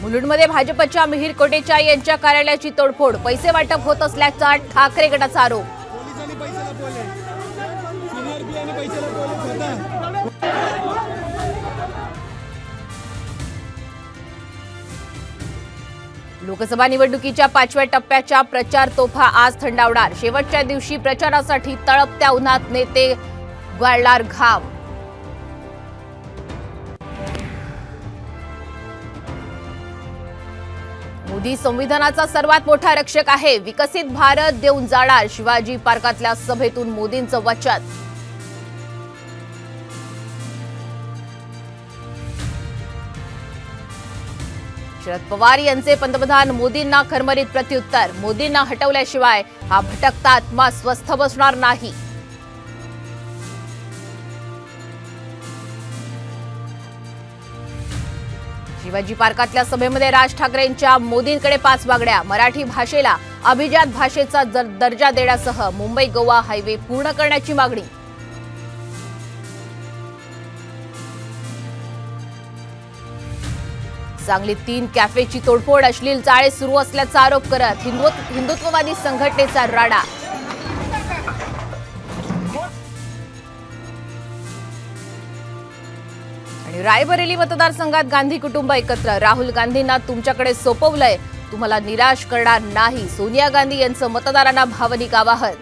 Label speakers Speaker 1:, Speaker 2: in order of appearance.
Speaker 1: मुलुंडमध्ये भाजपच्या मिहिर कोटेचा यांच्या कार्यालयाची तोडफोड, पैसे वाटप होत असल्याचा ठाकरे गटाचा आरोप। लोकसभा निवडणुकीच्या 5व्या टप्प्याच्या प्रचार तोफा आज थंडावणार। शेवटच्या दिवशी प्रचारासाठी तळपत्या उन्हात नेते गाळणार घाम। मोदी संविधानाचा सर्वात मोठा रक्षक आहे, विकसित भारत देऊन जाणार। शिवाजी पार्कातल्या सभेतून मोदींचं वचन। शरद पवार यांचे पंतप्रधान मोदींना खरमरीत प्रत्युत्तर, मोदींना हटवल्याशिवाय हा भटकता आत्मा स्वस्थ बसणार नाही। शिवाजी पार्कातल्या सभेमध्ये राज ठाकरेंच्या मोदींकडे 5 मागण्या। मराठी भाषेला अभिजात भाषेचा दर्जा देण्यासह मुंबई गोवा हायवे पूर्ण करण्याची मागणी। सांगलीत 3 कॅफेची तोडफोड, अश्लील चाळे सुरू असल्याचा आरोप करत हिंदुत्ववादी संघटनेचा राडा। आणि रायबरेली मतदारसंघात गांधी कुटुंब एकत्र, राहुल गांधींना तुमच्याकडे सोपवलंय, तुम्हाला निराश करणार नाही। सोनिया गांधी यांचं मतदारांना भावनिक आवाहन।